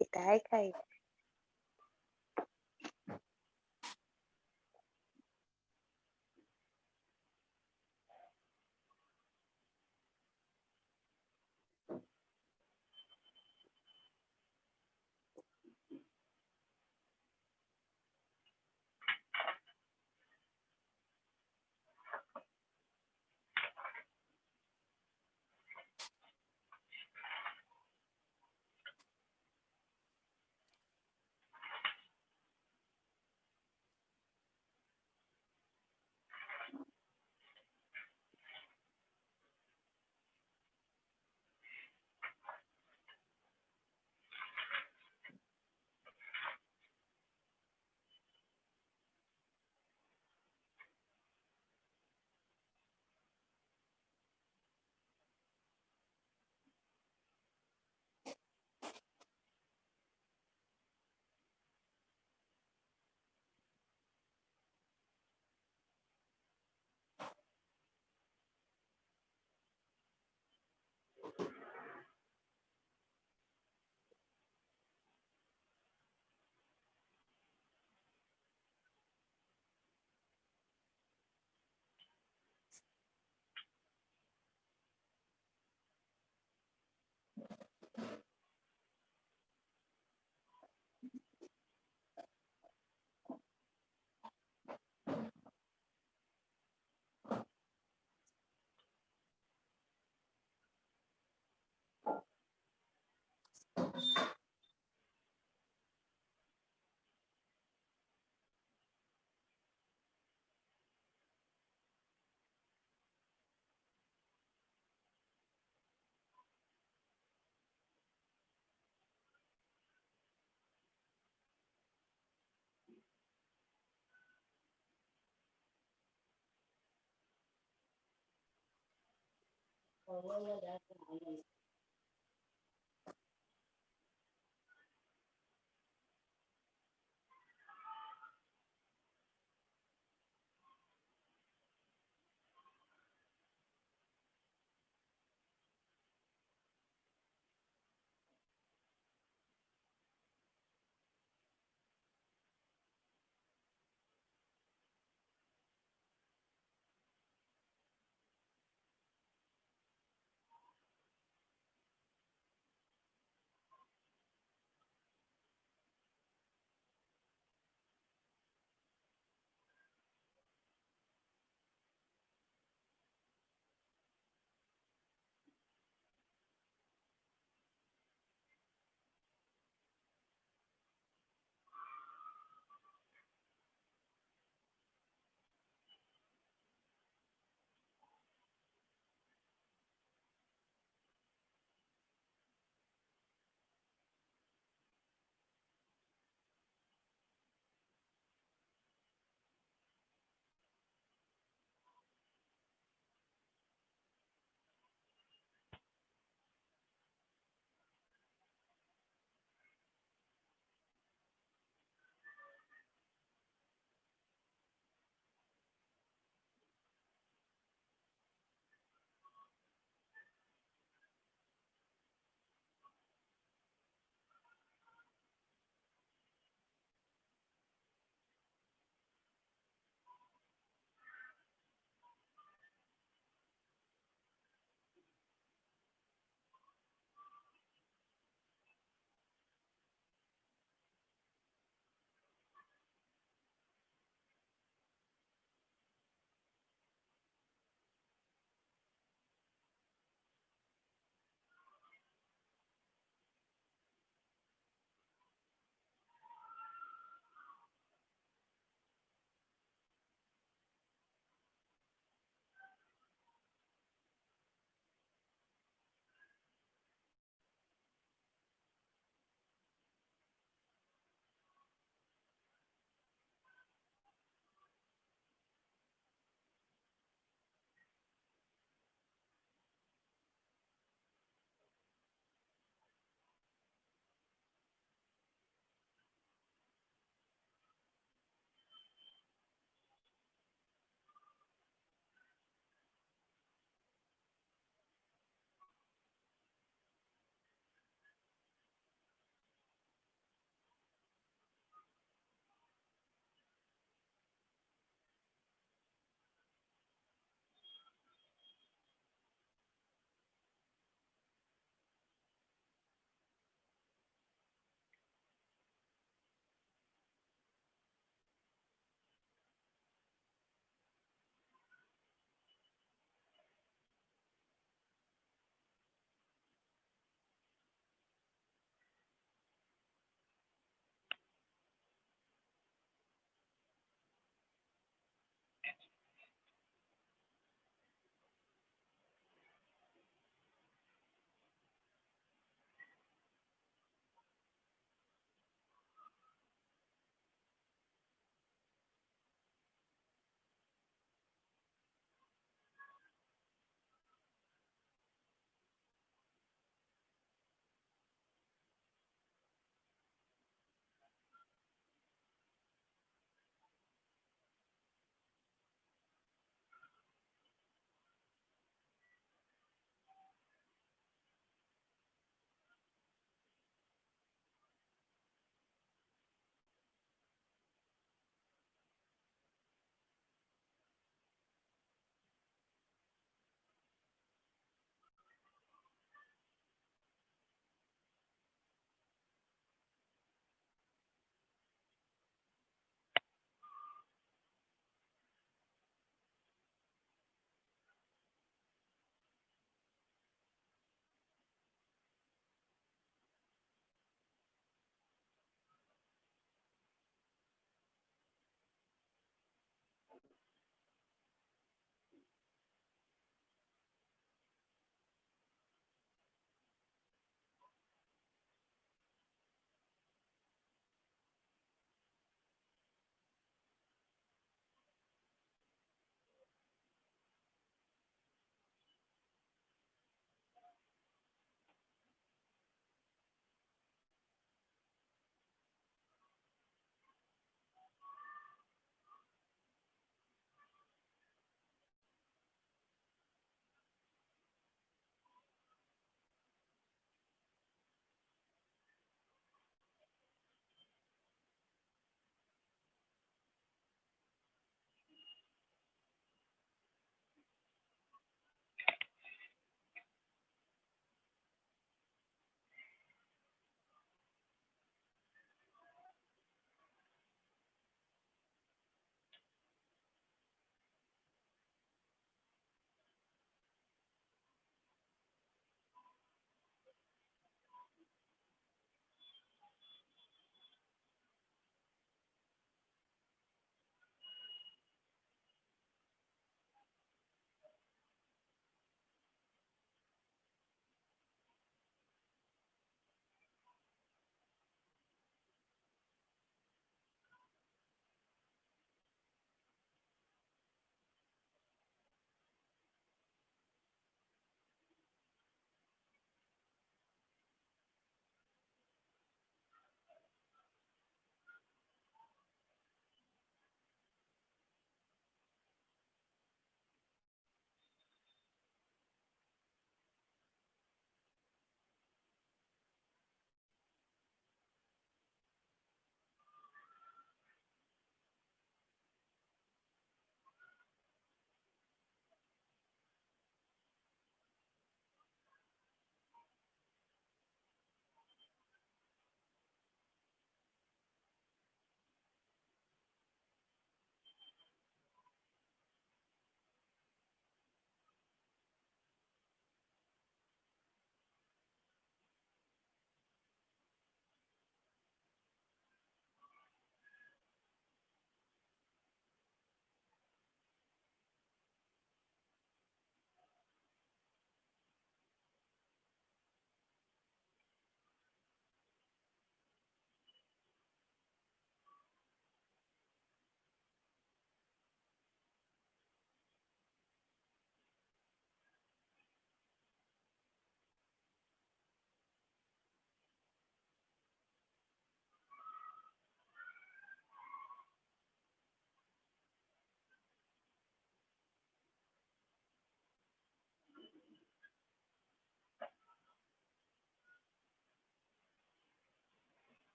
痛いかい。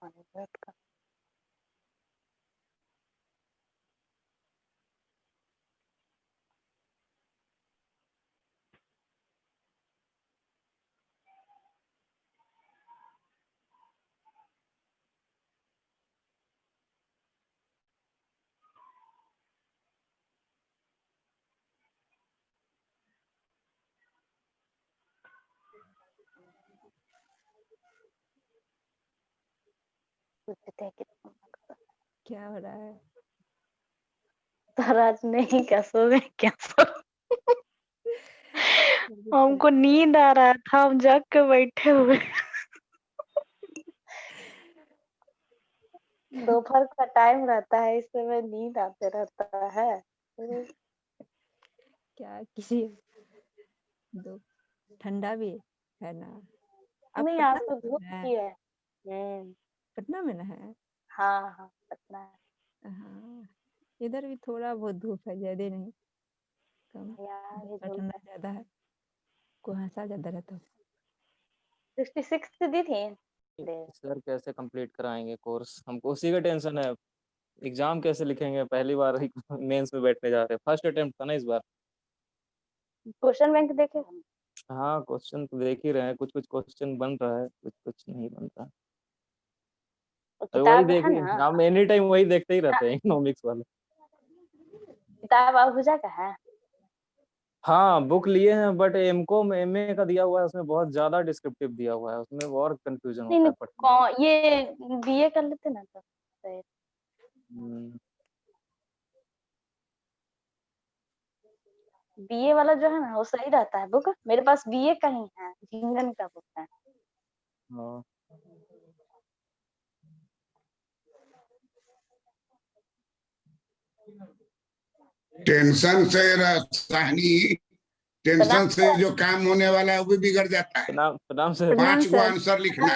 पानी वेट कर। पूछते हैं कितना क्या हो रहा है? सर आज नहीं क्या सोए क्या सर हमको नींद आ रहा था, हम जग के बैठे हुए। दोपहर का टाइम रहता है, इस समय नींद आते रहता है। क्या किसी दो ठंडा भी है ना? आप नहीं आज पटना तो में धूप है? ही है। पटना में ना है? हाँ हाँ पटना है। हाँ, इधर भी थोड़ा बहुत धूप है, ज्यादा नहीं, कम। यहाँ भी दूसरा धूप ठंडा है। ज्यादा है, कुहासा ज्यादा रहता है। 66 दी थी। सर कैसे कंप्लीट कराएंगे कोर्स, हमको उसी का टेंशन है। एग्जाम कैसे लिखेंगे, पहली बार मेंस में बैठने जा रहे हैं, फर्स्ट अटेम्प्ट था ना इस बार। क्वेश्चन बैंक देखे। हाँ क्वेश्चन तो देख ही रहे हैं, कुछ कुछ क्वेश्चन बन रहा है, कुछ कुछ नहीं बन रहा। अरे वही किताब देख है ही, ना, हम एनी टाइम वही देखते ही रहते हैं, इकोनॉमिक्स वाले। किताब अहूजा का है। हाँ बुक लिए हैं, बट एमकॉम एमए का दिया हुआ है, उसमें बहुत ज्यादा डिस्क्रिप्टिव दिया हुआ है, उसमें और कंफ्यूजन नहीं होता है पढ़ने नहीं ये बीए कर लेते ना तो सही। में। बीए वाला जो है ना वो सही रहता है बुक, मेरे पास बीए का ही है, झिंगन का बुक है। हाँ टेंशन से साहनी, टेंशन से जो काम होने वाला है वो भी बिगड़ जाता है। प्रणाम सर। 5 गो आंसर लिखना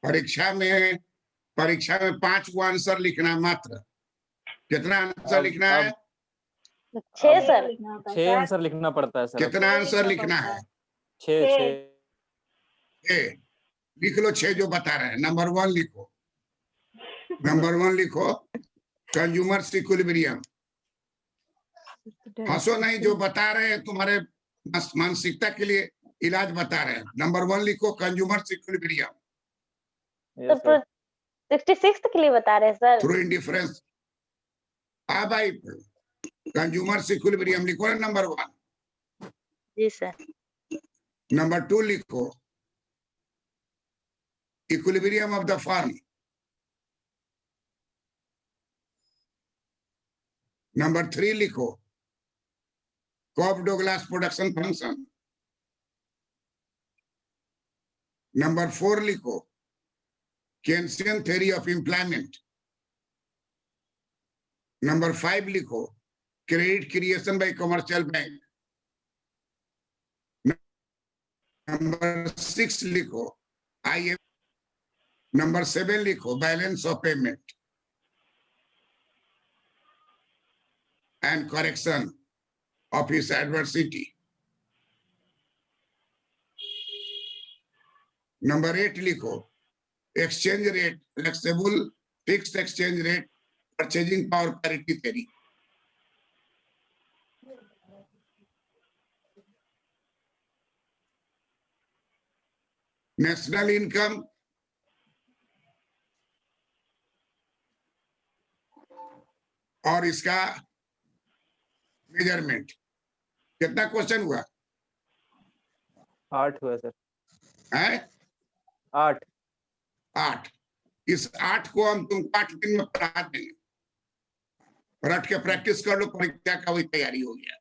परीक्षा में, परीक्षा में 5 गो आंसर लिखना मात्र। कितना आंसर लिखना है? 6 सर। 6 आंसर लिखना पड़ता है सर। कितना आंसर लिखना है? 6 6। 6 लिख लो। 6 जो बता रहे हैं। नंबर 1 लिखो, नंबर 1 लिखो कंज्यूमर इक्विलिब्रियम। हंसो नहीं, जो बता रहे हैं तुम्हारे मानसिकता के लिए इलाज बता रहे हैं। नंबर 1 लिखो कंज्यूमर इक्विलिब्रियम तो 66 के लिए बता रहे हैं सर। Through indifference. हाँ भाई, कंज्यूमर इक्विलिब्रियम लिखो ना नंबर 1। जी सर। नंबर 2 लिखो equilibrium of the firm. Number 3 लिखो कॉफ डोगलास प्रोडक्शन फंक्शन। नंबर 4 लिखो केन्सियन थ्योरी ऑफ एम्प्लॉयमेंट। नंबर 5 लिखो credit creation bye commercial bank. Number 6 लिखो IF। नंबर 7 लिखो balance of payment and correction of his adversity. Number 8 लिखो exchange rate flexible fixed exchange rate purchasing power parity theory. National income और इसका measurement. कितना question हुआ? 8 हुआ sir. है 8। 8। इस 8 को हम तुमको 8 दिन में पढ़ा देंगे। रट के प्रैक्टिस कर लो, परीक्षा का वही तैयारी हो गया।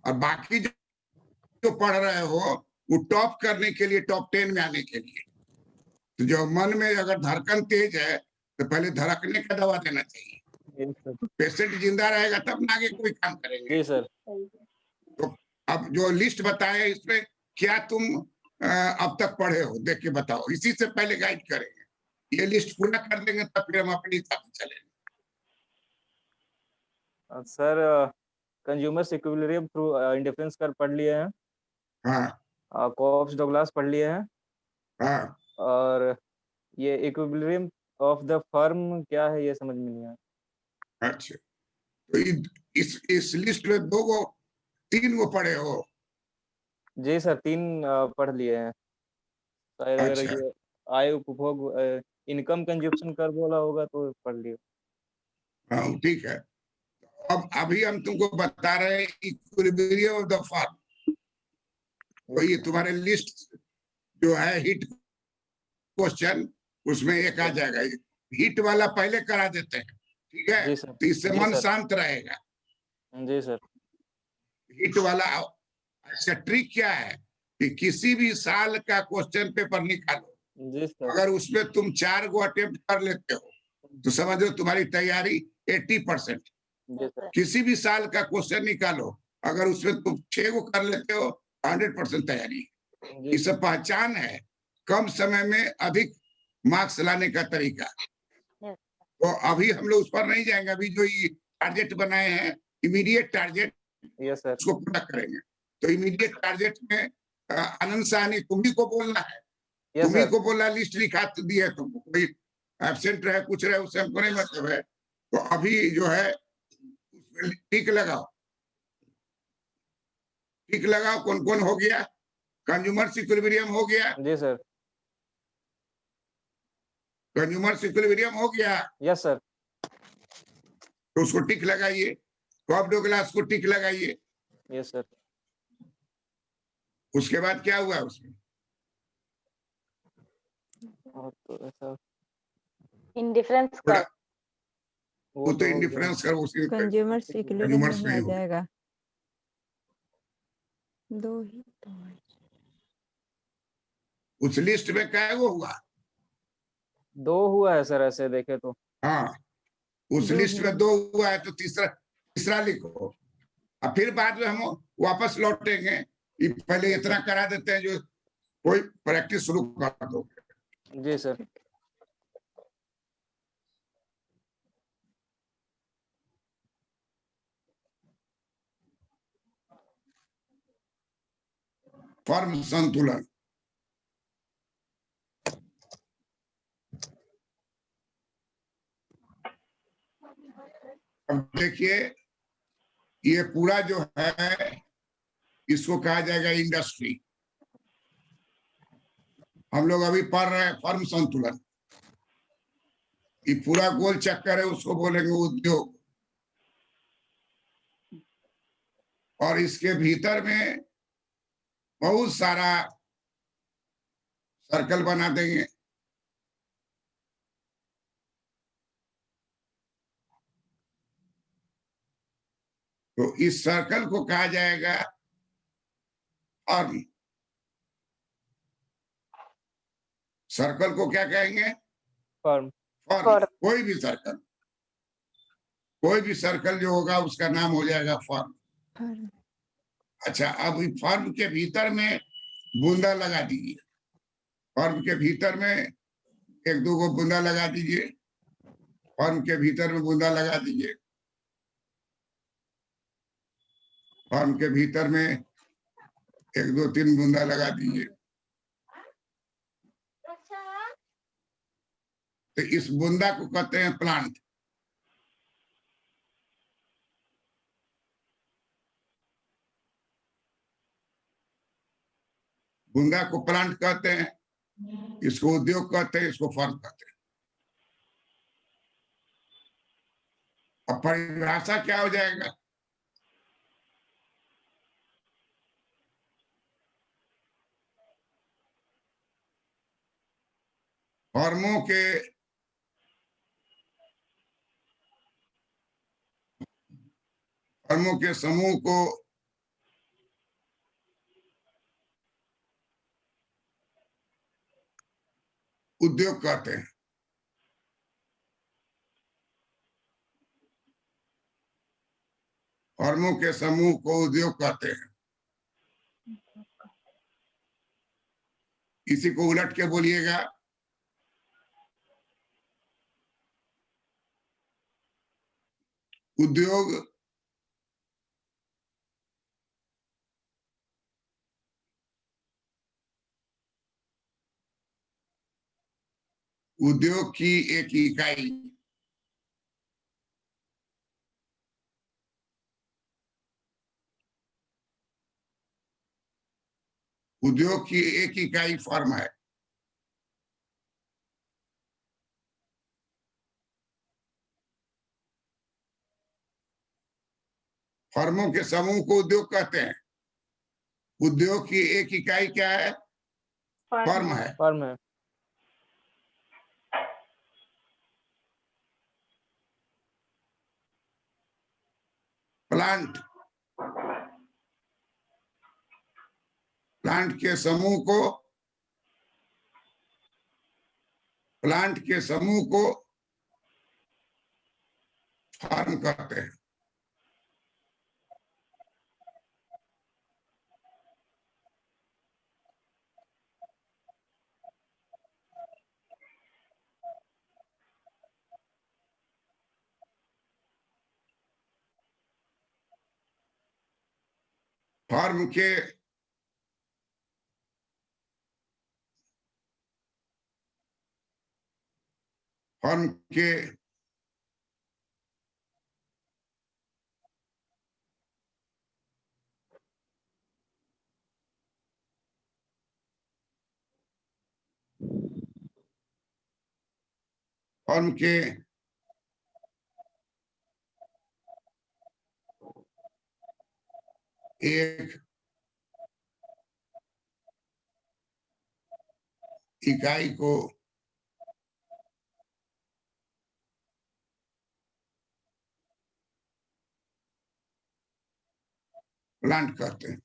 और बाकी जो पढ़ रहे हो वो टॉप करने के लिए, टॉप 10 में आने के लिए। तो जो मन में अगर धड़कन तेज है तो पहले धड़कने का दवा देना चाहिए। पेशेंट जिंदा रहेगा तब ना आगे कोई काम करेंगे। जी सर। तो अब जो लिस्ट बताए इसमें क्या तुम अब तक पढ़े हो देख के बताओ, इसी से पहले गाइड करेंगे। ये लिस्ट पूरा कर देंगे तब फिर हम अपनी हिसाब से चलेंगे। Sir consumer equilibrium through indifference कर पढ़ लिए हैं। हाँ कॉफ्स डगलास पढ़ लिए हैं। हाँ और ये इक्विलिब्रियम ऑफ द फर्म क्या है, ये समझ में नहीं आया। अच्छा, तो इस लिस्ट में 2 गो 3 गो पढ़े हो? जी सर, 3 पढ़ लिए हैं। शायद अगर अच्छा, ये आय उपभोग इनकम कंजप्शन कर बोला होगा तो पढ़ लिया। हाँ ठीक है। अब अभी हम तुमको बता रहे हैं इक्विलिब्रियम ऑफ द फर्म। तो ये तुम्हारे लिस्ट जो है हिट क्वेश्चन, उसमें एक आ जाएगा। हिट वाला पहले करा देते हैं, ठीक है? जी सर। तो इससे जी मन सर। शांत रहेगा। जी सर। हिट वाला इसका ट्रिक क्या है कि किसी भी साल का क्वेश्चन पेपर निकालो, जी सर। अगर उसमें तुम 4 गो अटेम्प्ट कर लेते हो तो समझो तुम्हारी तैयारी 80%। जी सर। किसी भी साल का क्वेश्चन निकालो, अगर उसमें तुम 6 गो कर लेते हो 100% तैयारी। जी इस सर। पहचान है कम समय में अधिक मार्क्स लाने का तरीका। Yes. तो अभी हम लोग उस पर नहीं जाएंगे। अभी जो ये टारगेट बनाए हैं, इमीडिएट टारगेट, यस सर। उसको पूरा करेंगे। तो इमीडिएट टारगेट में आनंद साहनी तुम्ही को बोलना है, यस तुम्ही सर। को बोलना, लिस्ट लिखा दी है तुमको, कोई एब्सेंट रहे कुछ रहे उससे हमको नहीं मतलब है। तो अभी जो है उसमें टिक लगाओ, टिक लगाओ। कौन कौन हो गया? कंज्यूमर इक्विलिब्रियम हो गया, जी सर। कंज्यूमर इक्विलिब्रियम हो गया, यस सर। तो उसको टिक लगाइए। टॉप डो ग्लास को टिक लगाइए। Yes sir. उसके बाद क्या हुआ उसमें? और तो ऐसा Indifference थोड़ा curve. वो वो तो तो हो गया। इंडिफरेंस कर, उसकी कंज्यूमर इक्विलिब्रियम कंज्यूमर्स नहीं आ नहीं हो। जाएगा। 2 ही तो है। उस लिस्ट में क्या वो हुआ? 2 हुआ है सर, ऐसे देखे तो। हाँ, उस 2 लिस्ट ही में 2 हुआ है तो तीसरा तीसरा लिखो। और फिर बाद में हम वापस लौटेंगे। पहले इतना करा देते हैं जो कोई प्रैक्टिस शुरू कर दो। जी सर। फर्म संतुलन। अब देखिए, ये पूरा जो है इसको कहा जाएगा इंडस्ट्री। हम लोग अभी पढ़ रहे हैं फर्म संतुलन। ये पूरा गोल चक्कर है, उसको बोलेंगे उद्योग। और इसके भीतर में बहुत सारा सर्कल बना देंगे। तो इस सर्कल को कहा जाएगा फर्म। सर्कल को क्या कहेंगे? फर्म। फर्म। फर्म। कोई भी सर्कल, कोई भी सर्कल जो होगा उसका नाम हो जाएगा फर्म। फर्म। अच्छा, अब फर्म के भीतर में बूंदा लगा दीजिए। फर्म के भीतर में 1-2 गो बूंदा लगा दीजिए। फर्म के भीतर में बूंदा लगा दीजिए। फर्म के भीतर में 1-2-3 बूंदा लगा दीजिए। तो इस बूंदा को कहते हैं प्लांट। बूंदा को प्लांट कहते हैं, इसको उद्योग कहते हैं, इसको फर्म कहते हैं। अब परिभाषा क्या हो जाएगा? फर्मों के समूह को उद्योग कहते हैं। फर्मों के समूह को उद्योग कहते हैं। इसी को उलट के बोलिएगा, उद्योग उद्योग की एक इकाई उद्योग की एक इकाई फर्म है। फर्मों के समूह को उद्योग कहते हैं। उद्योग की एक इकाई क्या है? फर्म है। फर्म है। प्लांट प्लांट के समूह को फर्म कहते हैं। फर्म के फर्म के फर्म के एक इकाई को प्लांट कहते हैं।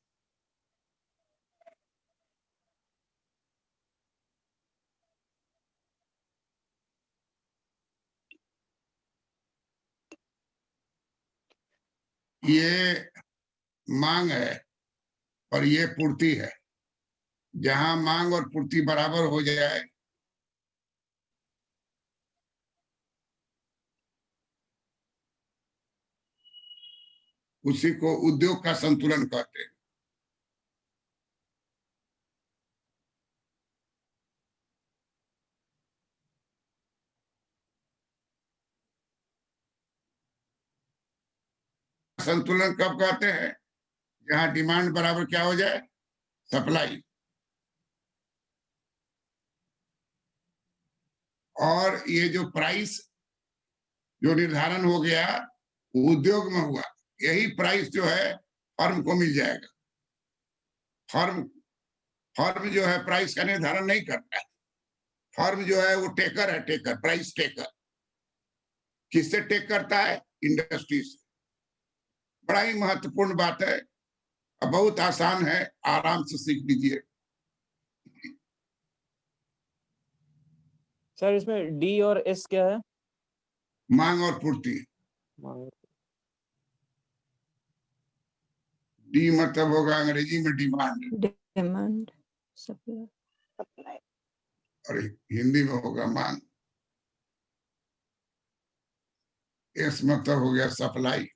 ये मांग है और ये पूर्ति है। जहां मांग और पूर्ति बराबर हो जाए उसी को उद्योग का संतुलन कहते हैं। संतुलन कब कहते हैं? जहां डिमांड बराबर क्या हो जाए? सप्लाई। और ये जो प्राइस जो निर्धारण हो गया उद्योग में हुआ, यही प्राइस जो है फर्म को मिल जाएगा। फर्म जो है प्राइस का निर्धारण नहीं करता है। फर्म जो है वो टेकर है, टेकर, प्राइस टेकर। किससे टेक करता है? इंडस्ट्री से। बड़ा ही महत्वपूर्ण बात है, बहुत आसान है, आराम से सीख लीजिए। सर इसमें डी और एस क्या है? मांग और पूर्ति। मांग। डी मतलब होगा अंग्रेजी में डिमांड, डिमांड, सप्लाई, सप्लाई। और हिंदी में होगा मांग। एस मतलब हो गया सप्लाई।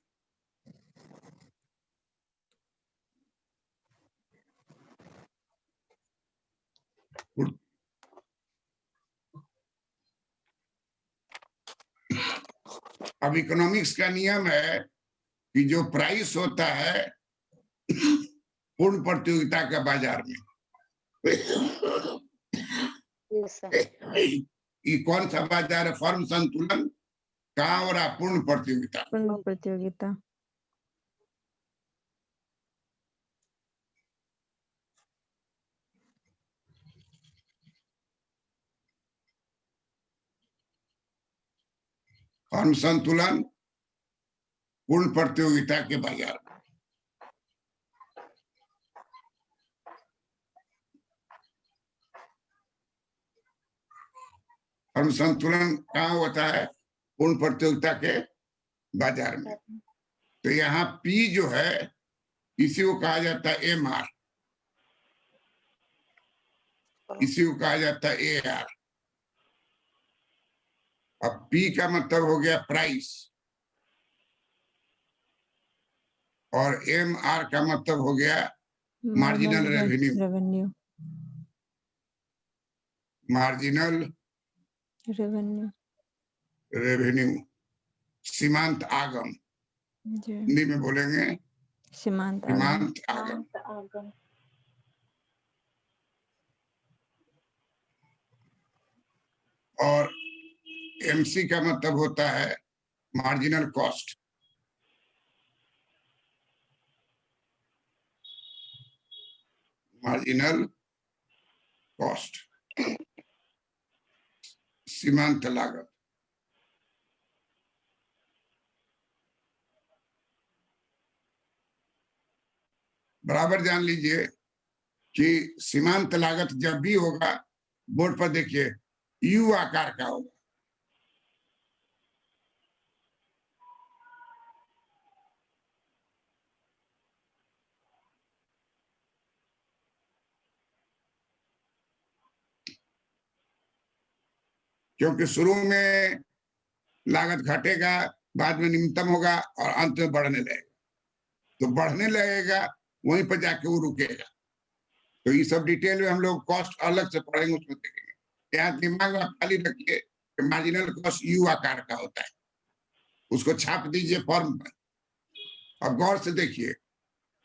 अब इकोनॉमिक्स का नियम है कि जो प्राइस होता है पूर्ण प्रतियोगिता का बाजार में, ये कौन सा बाजार है? फर्म संतुलन का और अपूर्ण प्रतियोगिता। पूर्ण प्रतियोगिता। फर्म संतुलन पूर्ण प्रतियोगिता के बाजार में। फर्म संतुलन कहाँ होता है? पूर्ण प्रतियोगिता के बाजार में। तो यहाँ पी जो है इसी को कहा जाता है एम आर, इसी को कहा जाता है ए आर। अब पी का मतलब हो गया प्राइस और एम आर का मतलब हो गया marginal revenue. Revenue, marginal revenue. Revenue. सीमांत आगम, जी। हिंदी में बोलेंगे सीमांत आगम। सीमांत आगम। आगम। और एमसी का मतलब होता है मार्जिनल कॉस्ट। मार्जिनल कॉस्ट, सीमांत लागत। बराबर जान लीजिए कि सीमांत लागत जब भी होगा, बोर्ड पर देखिए यू आकार का होगा। क्योंकि शुरू में लागत घटेगा, बाद में न्यूनतम होगा और अंत में बढ़ने लगेगा। तो बढ़ने लगेगा, वहीं पर जाके वो रुकेगा। तो ये सब डिटेल में हम लोग कॉस्ट अलग से पढ़ेंगे, उसमें देखेंगे। यहाँ दिमाग में खाली रखिए कि मार्जिनल कॉस्ट यू आकार का होता है। उसको छाप दीजिए फॉर्म पर और गौर से देखिए।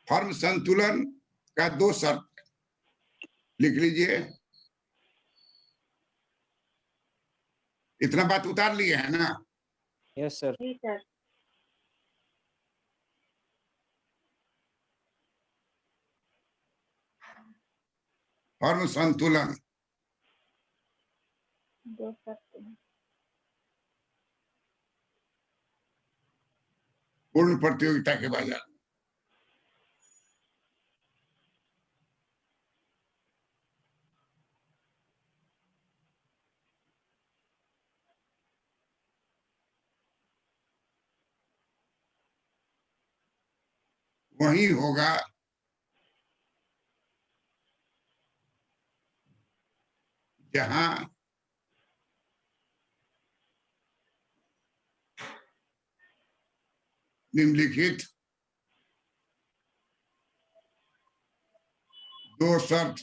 फॉर्म संतुलन का 2 शर्त लिख लीजिए। इतना बात उतार लिए है ना? Yes sir. जी सर। फॉर्म संतुलन 2 शर्तें हैं। पूर्ण प्रतियोगिता के बाजार। वही होगा जहां निम्नलिखित 2 शर्त,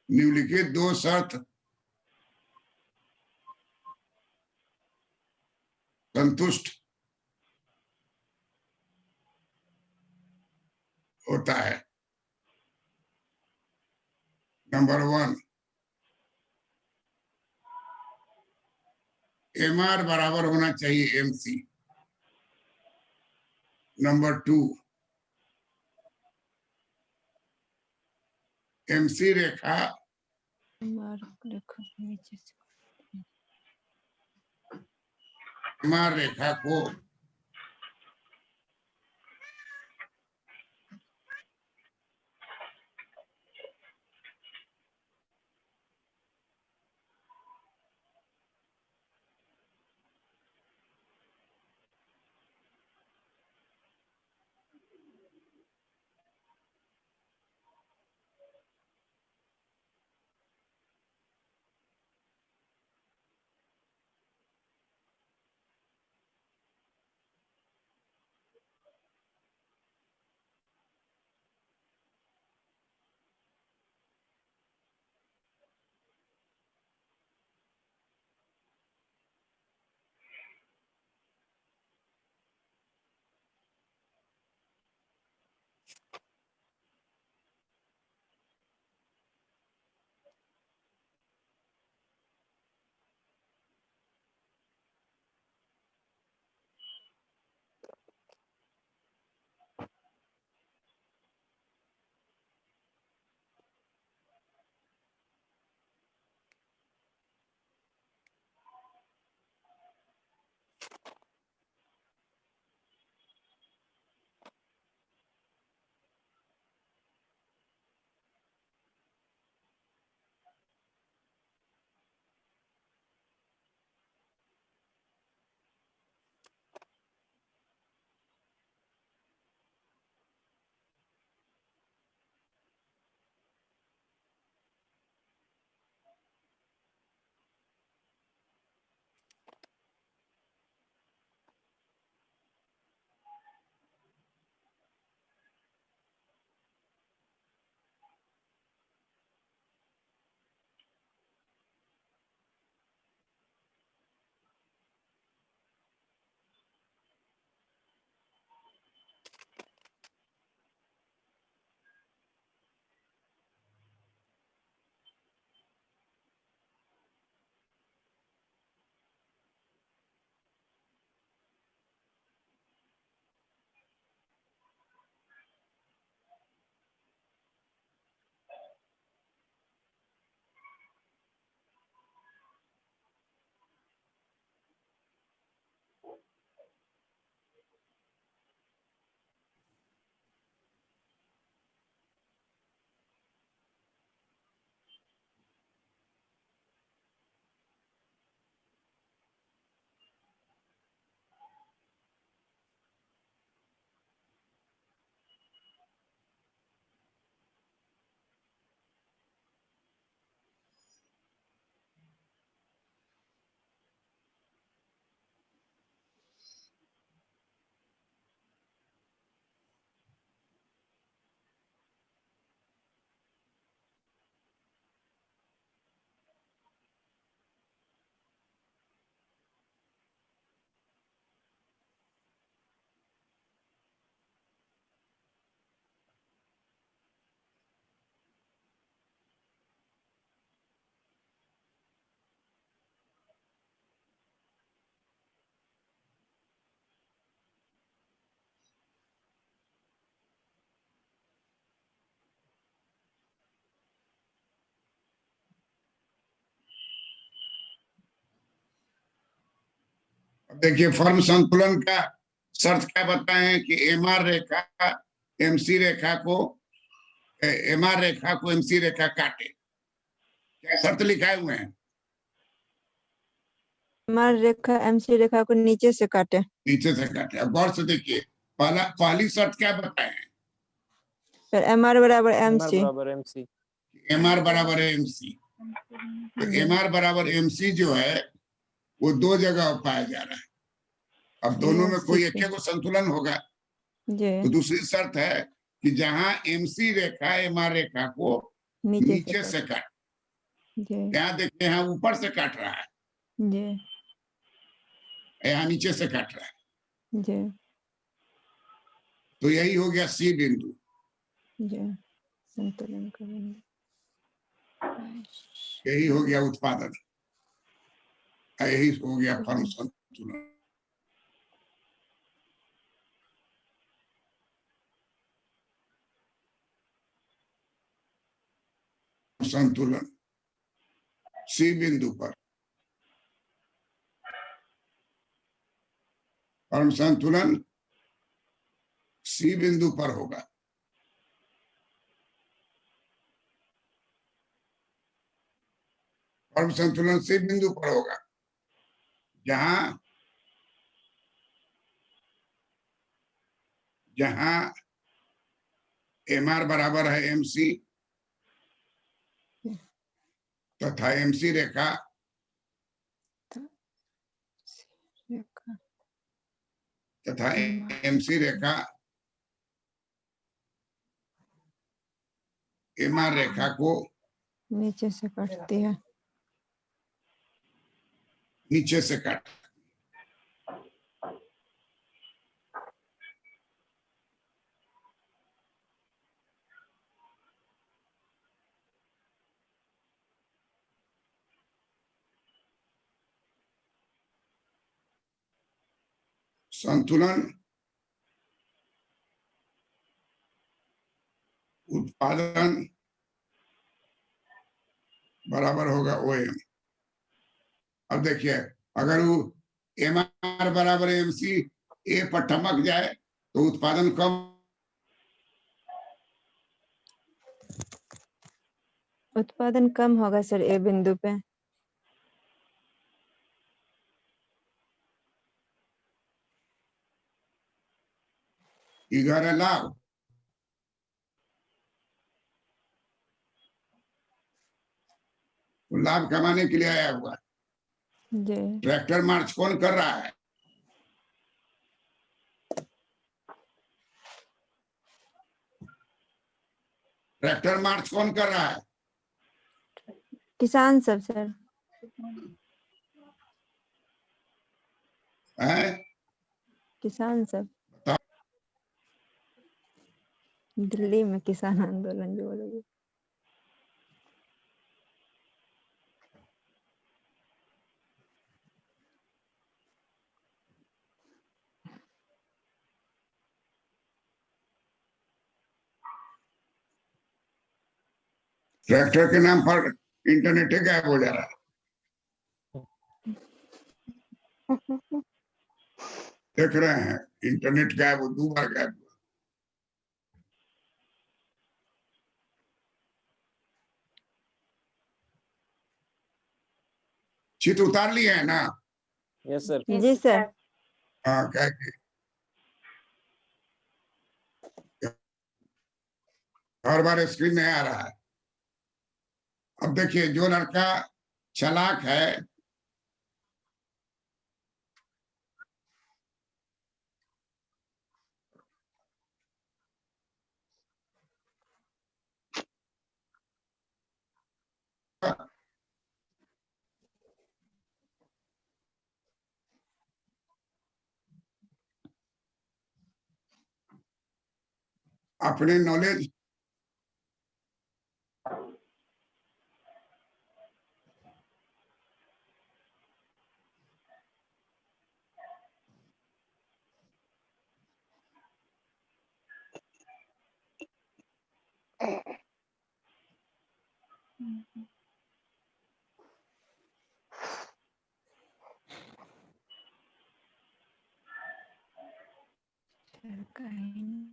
निम्नलिखित 2 शर्त संतुष्ट होता है। नंबर 1, एमआर बराबर होना चाहिए एमसी। नंबर 2, एमसी रेखा नीचे से। एमआर रेखा को देखिए फर्म संतुलन का शर्त क्या बताएं कि एमआर रेखा एमसी रेखा को एमआर रेखा को एमसी रेखा काटे। क्या शर्त लिखाए हुए हैं? एमआर रेखा एमसी रेखा को नीचे से काटे। नीचे से काटे। अब गौर से देखिए, पहली शर्त क्या बताए? फिर एमआर बराबर एमआर एमसी। बराबर एमसी। एमआर बराबर एमसी। तो एमआर बराबर एमसी जो है वो दो जगह पाया जा रहा है। अब दोनों में कोई एक को संतुलन होगा। तो दूसरी शर्त है कि जहां एमसी रेखा एमआर रेखा को नीचे से काट। यहाँ देखिए यहाँ ऊपर से काट रहा है, यहाँ नीचे से काट रहा है। तो यही हो गया सी बिंदु, संतुलन का बिंदु। यही हो गया उत्पादन, यही हो गया फर्म संतुलन। संतुलन सी बिंदु पर, फर्म संतुलन सी बिंदु पर होगा। फर्म संतुलन सी बिंदु पर होगा जहां एमआर बराबर है एमसी तथा एमसी रेखा एमआर रेखा को नीचे से काटती है। नीचे से काट। संतुलन उत्पादन बराबर होगा OM। अब देखिए अगर वो एमआर बराबर एमसी ए पर ठमक जाए तो उत्पादन कम। उत्पादन कम होगा सर ए बिंदु पे। इधर है लाभ, लाभ कमाने के लिए आया हुआ। ट्रैक्टर मार्च कौन कर रहा है? ट्रैक्टर मार्च कौन कर रहा है? किसान सब सर। है? किसान सब दिल्ली में किसान आंदोलन जो बोलोगे। ट्रैक्टर के नाम पर इंटरनेट ही गायब हो जा रहा है। देख रहे हैं इंटरनेट गायब, 2 बार गायब हुआ। चित्र उतार लिए है ना? Yes sir. जी सर। हाँ क्या कि हर बार स्क्रीन में आ रहा है। अब देखिए जो लड़का चालाक है अपने नॉलेज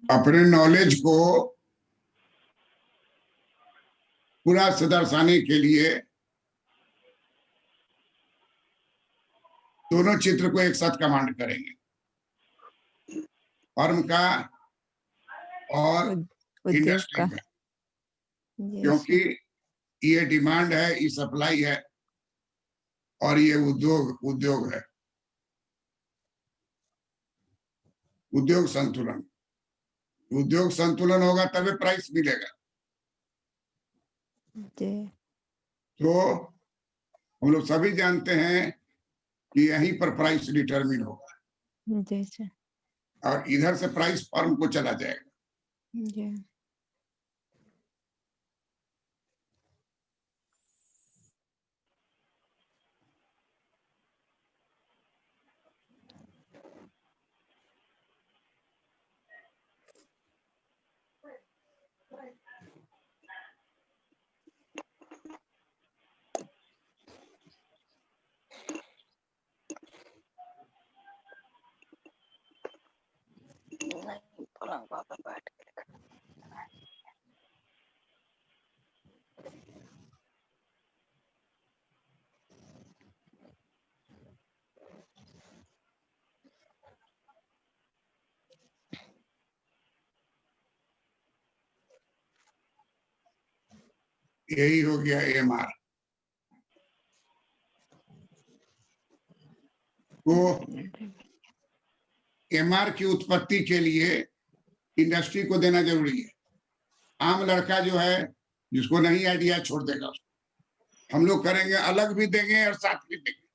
अपने नॉलेज को पूरा से दर्शाने के लिए दोनों चित्र को एक साथ कमांड करेंगे, फर्म का और उद्योग इंडस्ट्री का। का, यस क्योंकि ये डिमांड है, ये सप्लाई है और ये उद्योग है। उद्योग संतुलन होगा तभी प्राइस मिलेगा। जी। तो हम लोग सभी जानते हैं कि यहीं पर प्राइस डिटरमिन होगा जी सर। और इधर से प्राइस फर्म को चला जाएगा। जी। नहीं पलंग पर बैठ के लिखना। यही हो गया एमआर। तो एमआर की उत्पत्ति के लिए इंडस्ट्री को देना जरूरी है। आम लड़का जो है, जिसको नहीं आइडिया, छोड़ देगा उसको। हम लोग करेंगे, अलग भी देंगे और साथ भी देंगे,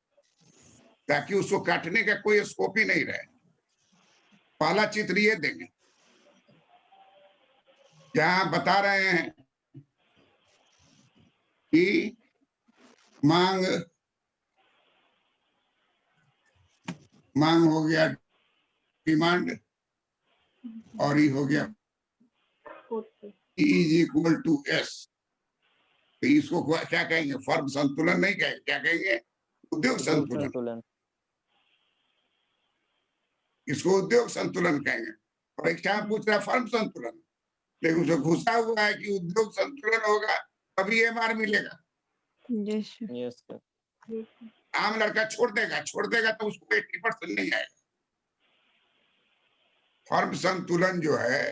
ताकि उसको काटने का कोई स्कोप ही नहीं रहे। पहला चित्र ये देंगे, जहां बता रहे हैं कि मांग हो गया डिमांड और ये हो गया इज इक्वल टू एस। तो इसको क्या कहेंगे? फर्म संतुलन नहीं कहेंगे, क्या कहेंगे? उद्योग संतुलन। इसको उद्योग संतुलन कहेंगे। परीक्षा में पूछ रहा फर्म संतुलन, लेकिन उसे घुसा हुआ है कि उद्योग संतुलन होगा तभी एमआर मिलेगा। Yes sir. आम लड़का छोड़ देगा तो उसको 80% नहीं आएगा। फर्म संतुलन जो है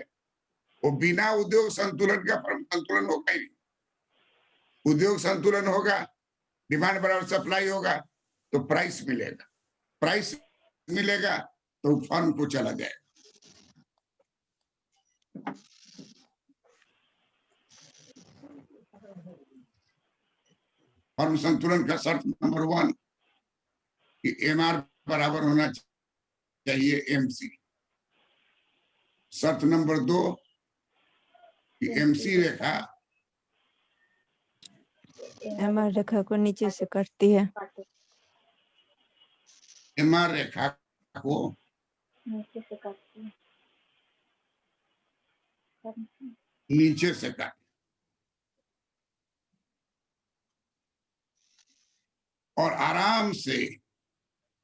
वो बिना उद्योग संतुलन का फर्म संतुलन होगा ही नहीं। उद्योग संतुलन होगा, डिमांड बराबर सप्लाई होगा तो प्राइस मिलेगा। प्राइस मिलेगा तो फर्म को चला जाएगा। फर्म संतुलन का शर्त नंबर 1 कि एमआर बराबर होना चाहिए एमसी। शर्त नंबर 2 कि एमसी रेखा एमआर रेखा को नीचे से काटती है। एमआर रेखा को नीचे से काटती है। नीचे से काटे। और आराम से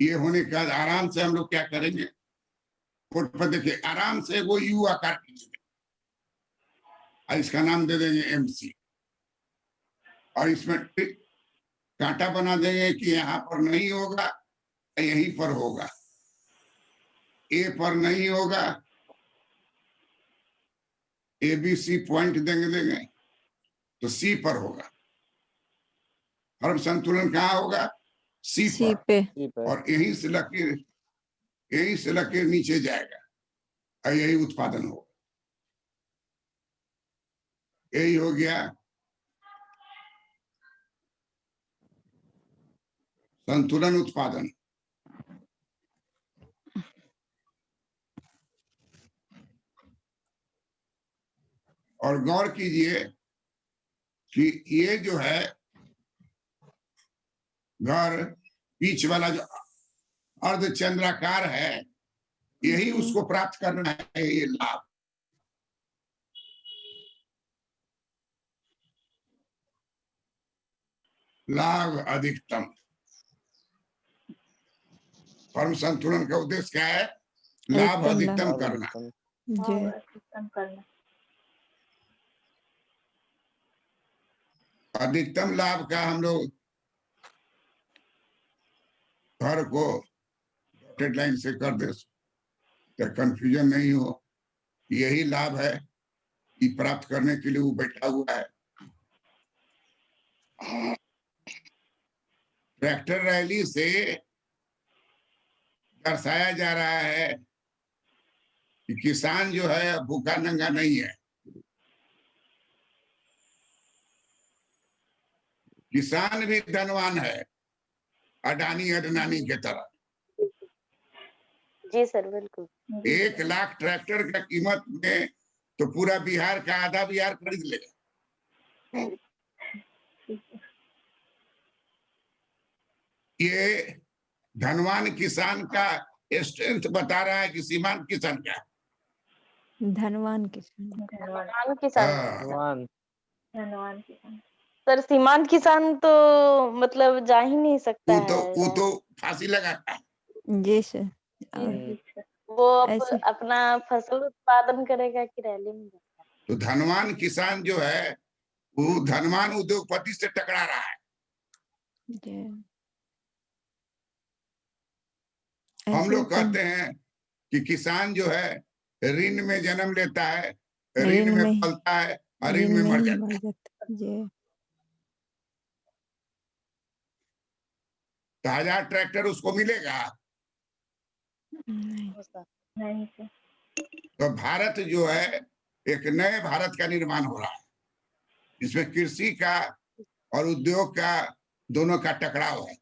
ये होने का आराम से हम लोग क्या करेंगे? फोटो पर देखिए, आराम से वो यू आकार खींचेंगे और इसका नाम दे देंगे एमसी। और इसमें कांटा बना देंगे कि यहाँ पर नहीं होगा, यहीं पर होगा। ए पर नहीं होगा, एबीसी पॉइंट देंगे तो सी पर होगा। फर्म संतुलन कहाँ होगा? सी पे। और यहीं से लकीर नीचे जाएगा और यही उत्पादन होगा। यही हो गया संतुलन उत्पादन। और गौर कीजिए कि ये जो है घर बीच वाला जो अर्धचंद्राकार है, यही उसको प्राप्त करना है, ये लाभ। लाभ अधिकतम। फर्म संतुलन का उद्देश्य क्या है? लाभ अधिकतम करना। जी अधिकतम करना। अधिकतम लाभ का हम लोग घर को डॉटेड लाइन से कर दे, कंफ्यूजन नहीं हो। यही लाभ है कि प्राप्त करने के लिए वो बैठा हुआ है। ट्रैक्टर रैली से दर्शाया जा रहा है कि किसान जो है भूखा नंगा नहीं है। किसान भी धनवान है, अडानी अडनानी के तरह। जी सर, बिल्कुल। 1 लाख ट्रैक्टर का कीमत में तो पूरा बिहार का आधा बिहार खरीद लेगा। ये धनवान किसान का स्ट्रेंथ बता रहा है कि सीमांत किसान का। धनवान किसान। धनवान किसान। हाँ, भगवान धनवान किसान। सर सीमांत किसान तो मतलब जा ही नहीं सकता वो है। तो फांसी लगाता है। जी सर। वो ऐसे अपना फसल उत्पादन करेगा कि रैली में जाएगा? तो धनवान किसान जो है वो धनवान उद्योगपति से टकरा रहा है। जी हम ऐसे लोग तो कहते हैं कि किसान जो है ऋण में जन्म लेता है, ऋण ऋण में में पलता है और ऋण ऋण में में मर ही जाता मर है। जाता। जी तो 1000 ट्रैक्टर उसको मिलेगा। नहीं। नहीं सर। तो भारत जो है एक नए भारत का निर्माण हो रहा है, इसमें कृषि का और उद्योग का दोनों का टकराव है।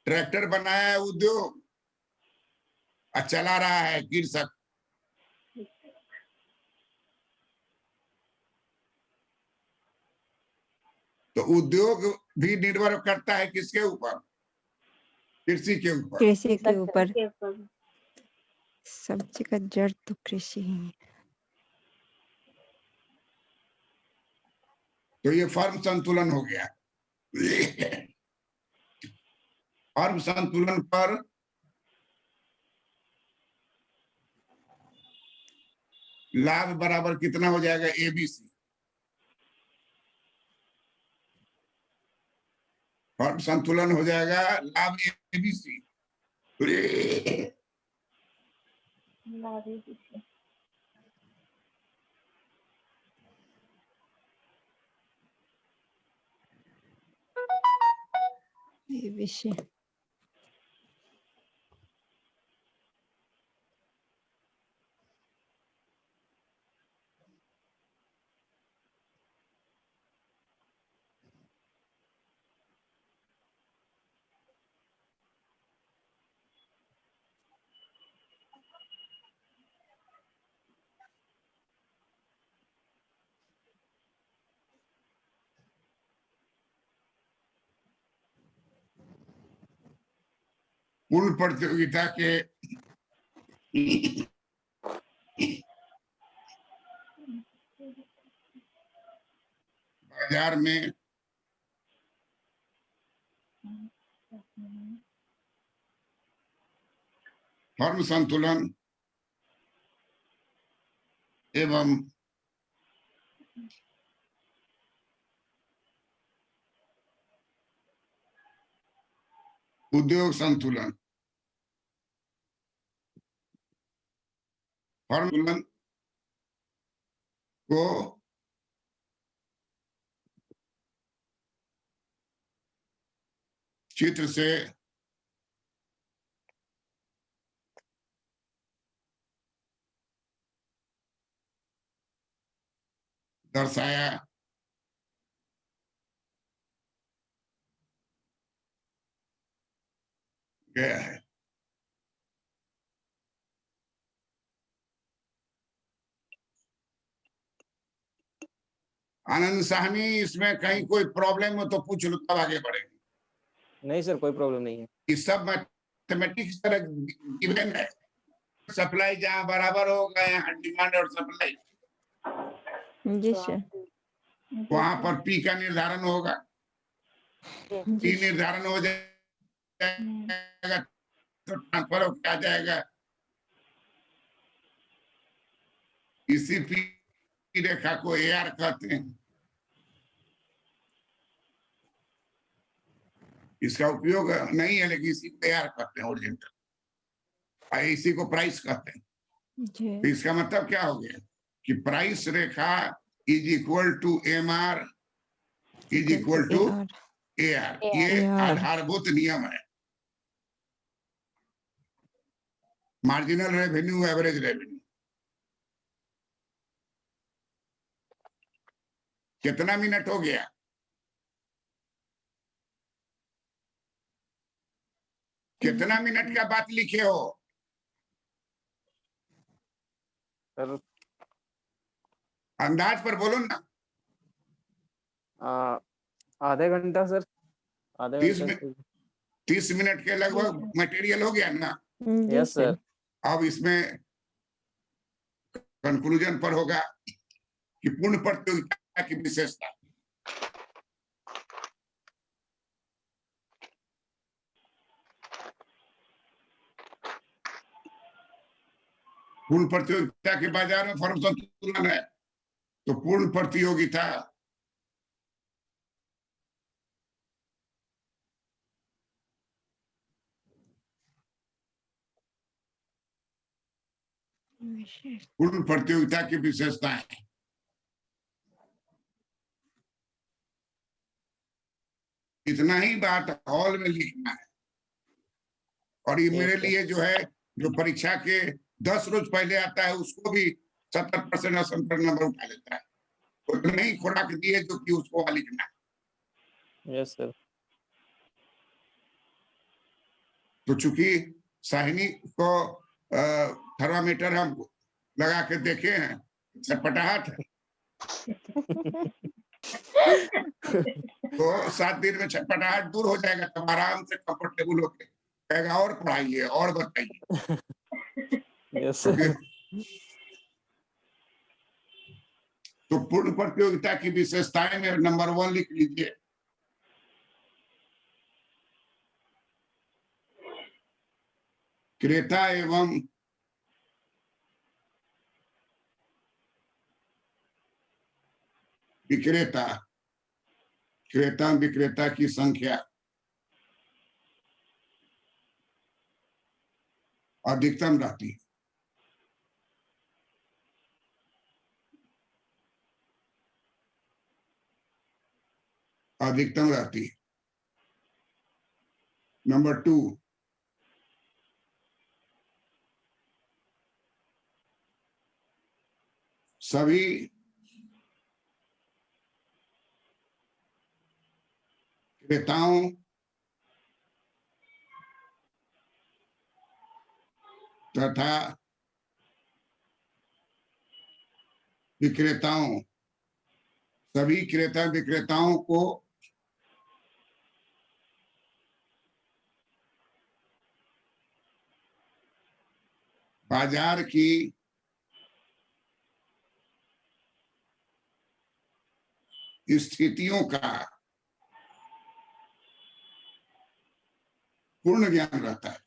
ट्रैक्टर बनाया है उद्योग और चला रहा है कृषक। तो उद्योग भी निर्भर करता है किसके ऊपर? कृषि के ऊपर। कृषि के ऊपर। के ऊपर। सब्जी का जड़ तो कृषि ही है। तो ये फर्म संतुलन हो गया। फर्म संतुलन पर लाभ बराबर कितना हो जाएगा? एबीसी। फर्म संतुलन हो जाएगा लाभ एबीसी। ये विषय कुल प्रतियोगिता के बाजार में फर्म संतुलन एवं उद्योग संतुलन, फर्म संतुलन को चित्र से दर्शाया गया है। आनंद साहनी, इसमें कहीं कोई प्रॉब्लम हो तो पूछ लो, तब आगे बढ़ेंगे। नहीं सर, कोई प्रॉब्लम नहीं है। ये सब मैथमेटिक्स तरह गिवन है। सप्लाई जहाँ बराबर होगा, यहाँ डिमांड और सप्लाई, जी सर। वहां पर पी का निर्धारण होगा। जी पी निर्धारण हो जाएगा तो ट्रांसफर होकर आ जाएगा इसी पी रेखा को AR कहते हैं। इसका उपयोग नहीं है, लेकिन इसी को AR कहते हैं, ओरिजेंटल। इसी को प्राइस कहते हैं। जी तो इसका मतलब क्या हो गया कि प्राइस रेखा is equal to MR is equal to AR AR। ये AR आधारभूत नियम है। Marginal revenue, average revenue. कितना मिनट हो गया? कितना मिनट का बात लिखे हो? सर अंदाज पर बोलो ना। आधे घंटा सर, आधे 30 घंटे। 30 मिनट के लगभग मटेरियल हो गया ना। जी यस सर। अब इसमें कंक्लूजन पर होगा कि पूर्ण प्रतियोगिता की विशेषता। पूर्ण प्रतियोगिता के बाजार में फर्म संतुलन है, तो पूर्ण प्रतियोगिता पूर्ण प्रतियोगिता की विशेषताएं। इतना ही बात हॉल में लिखना है। और ये मेरे लिए जो है, जो परीक्षा के 10 रोज पहले आता है, उसको भी 70% 80% नंबर उठा लेता है। तो नहीं खुराक दी है जो कि उसको वहां लिखना है। Yes sir. तो चूंकि साहिनी को थर्मामीटर हम लगा के देखे हैं, छटपटाहट है, तो 7 दिन में छटपटाहट दूर हो जाएगा, तब आराम से कंफर्टेबल होके कहेगा और पढ़ाइए और बताइए। यस तो सर। तो पूर्ण प्रतियोगिता की विशेषताएं में नंबर 1 लिख लीजिए। क्रेता एवं विक्रेता, क्रेता विक्रेता की संख्या अधिकतम रहती है। अधिकतम रहती है। नंबर 2, सभी क्रेताओं तथा विक्रेताओं, सभी क्रेता विक्रेताओं को बाजार की स्थितियों का पूर्ण ज्ञान रहता है।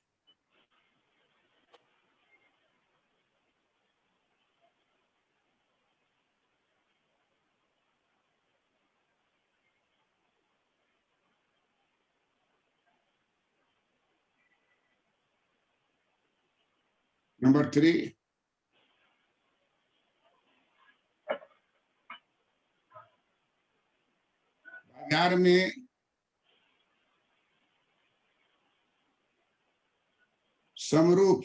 नंबर 3, बाजार में समरूप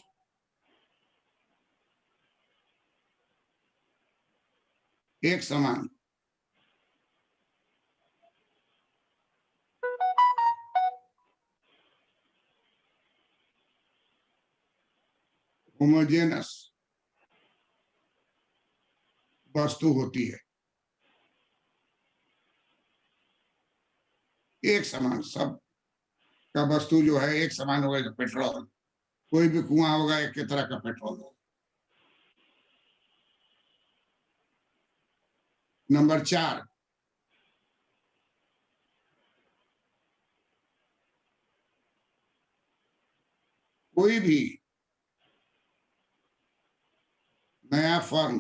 एक समान होमोजेनस वस्तु होती है। एक समान सब का वस्तु जो है एक समान होगा। पेट्रोल, कोई भी कुआं होगा एक ही तरह का पेट्रोल होगा। नंबर 4, कोई भी नया फर्म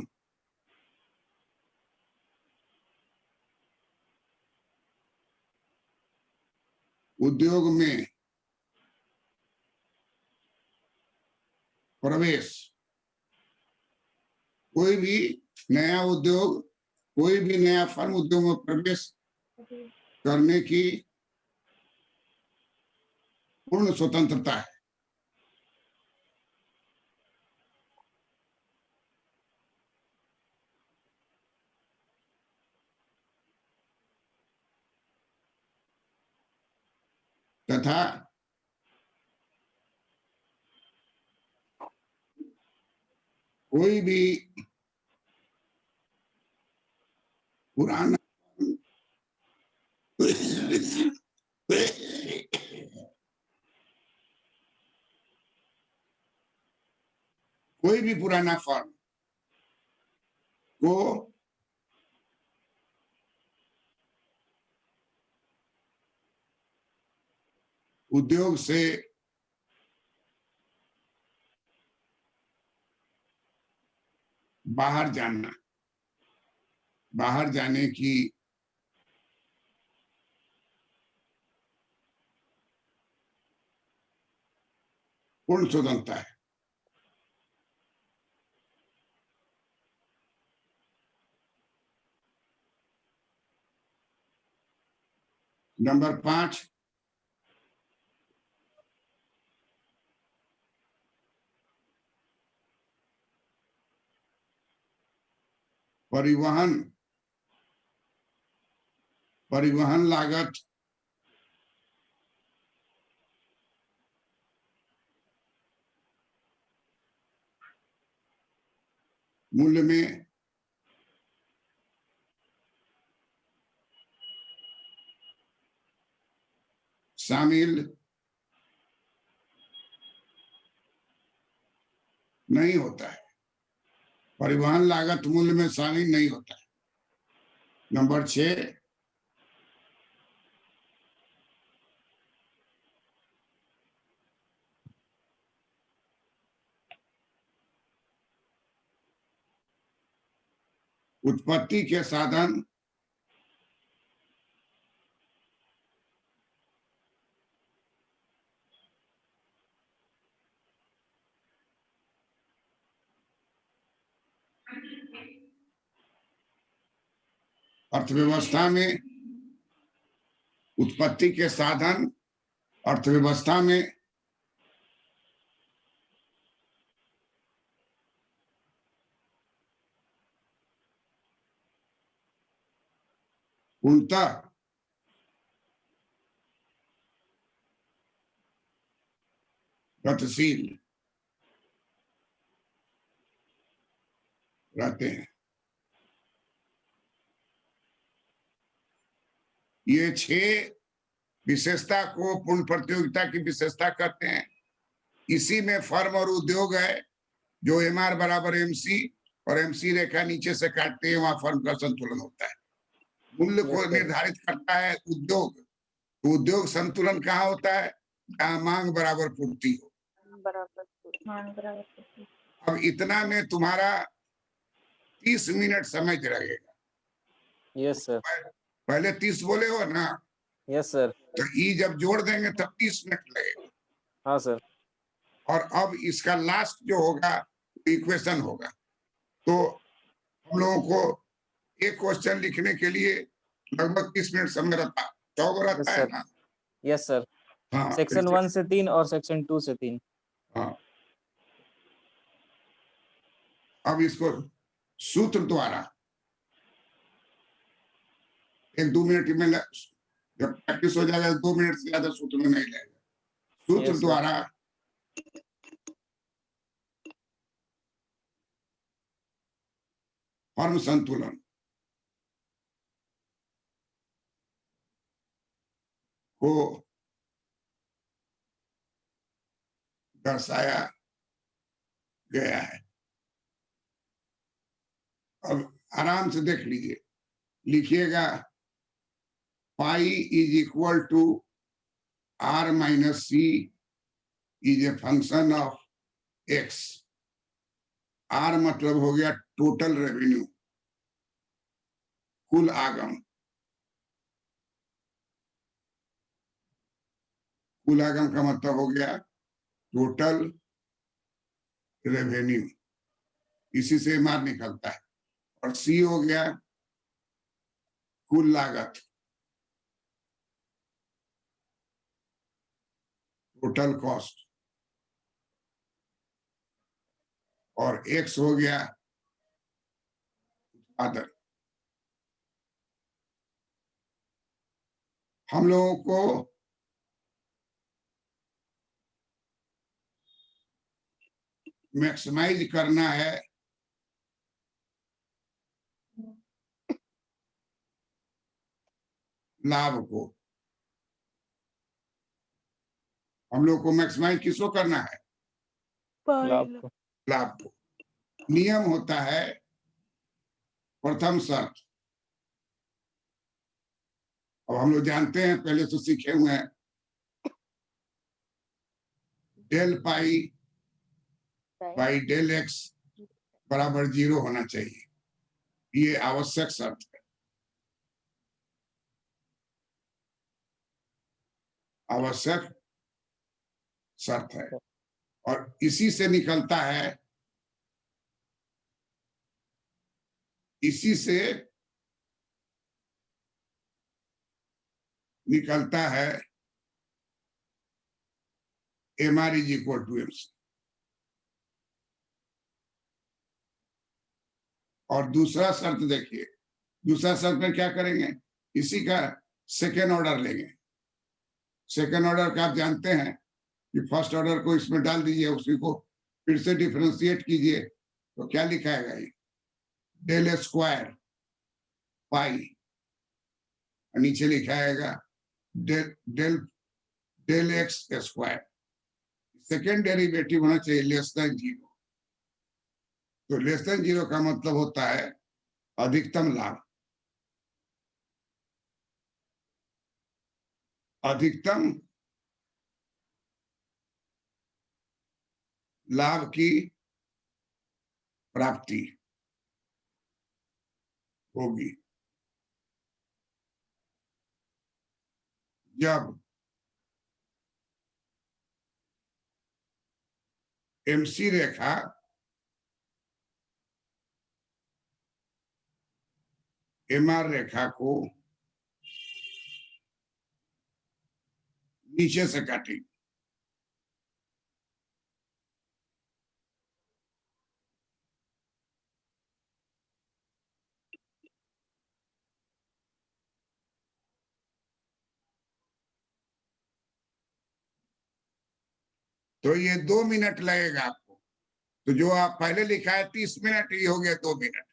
उद्योग में प्रवेश, कोई भी नया उद्योग, कोई भी नया फर्म उद्योग में प्रवेश करने की पूर्ण स्वतंत्रता है। तथा कोई भी पुराना कोई भी पुराना फर्म को उद्योग से बाहर जाने की पूर्ण स्वतंत्रता है। नंबर 5, परिवहन लागत मूल्य में शामिल नहीं होता है। परिवहन लागत मूल्य में शामिल नहीं होता है। नंबर 6, उत्पत्ति के साधन अर्थव्यवस्था में, उत्पत्ति के साधन अर्थव्यवस्था में पूर्णतः गतिशील रहते हैं। ये 6 विशेषता को पूर्ण प्रतियोगिता की विशेषता कहते हैं। इसी में फर्म और उद्योग है, जो MR बराबर MC और MC रेखा नीचे से काटते हैं, वहां फर्म का संतुलन होता है। मूल्य को निर्धारित करता है उद्योग। तो उद्योग संतुलन कहाँ होता है? जहाँ मांग बराबर पूर्ति हो। अब इतना में तुम्हारा 30 मिनट समय लगेगा। Yes sir. पहले 30 बोले हो ना? Yes sir. तो ई जब जोड़ देंगे तब 30 मिनट लगेगा। हाँ सर। और अब इसका लास्ट जो होगा इक्वेशन होगा। तो हम लोगों को एक क्वेश्चन लिखने के लिए लगभग 30 मिनट समय रहता है ना? Yes sir. हाँ, सेक्शन 1 से 3 और सेक्शन 2 से 3। हाँ। अब इसको सूत्र द्वारा 1-2 मिनट में जब प्रैक्टिस हो जाएगा 2 मिनट से ज्यादा सूत्र में नहीं लगेगा। सूत्र द्वारा फर्म संतुलन को दर्शाया गया है। अब आराम से देख लीजिए, लिखिएगा pi is equal to R minus C is a function of X। R मतलब हो गया टोटल रेवेन्यू, कुल आगम। कुल आगम का मतलब हो गया टोटल रेवेन्यू, इसी से मार निकलता है। और सी हो गया कुल लागत, टोटल कॉस्ट। और एक्स हो गया उत्पादन। हम लोगों को मैक्सिमाइज करना है लाभ को। हम लोग को मैक्सिमाइज किसको करना है? लाभ को। लाभ को। नियम होता है, प्रथम शर्त, अब हम लोग जानते हैं, पहले से सीखे हुए हैं, del pi by del X बराबर 0 होना चाहिए। ये आवश्यक शर्त है, आवश्यक शर्त है। और इसी से निकलता है, इसी से निकलता है MR is equal to MC। और दूसरा शर्त देखिए, दूसरा शर्त में क्या करेंगे, इसी का सेकेंड ऑर्डर लेंगे। सेकेंड ऑर्डर का आप जानते हैं कि फर्स्ट ऑर्डर को इसमें डाल दीजिए, उसी को फिर से डिफरेंशिएट कीजिए, तो क्या लिखाएगा ये, डेल स्क्वायर पाई, नीचे लिखाएगा del del del X square. Second derivative होना चाहिए लेस देन 0। तो लेस देन 0 का मतलब होता है अधिकतम लाभ। अधिकतम लाभ की प्राप्ति होगी जब MC रेखा MR रेखा को नीचे से काटेगी। तो ये 2 मिनट लगेगा आपको। तो जो आप पहले लिखा है 30 मिनट, ये हो गया 2 मिनट।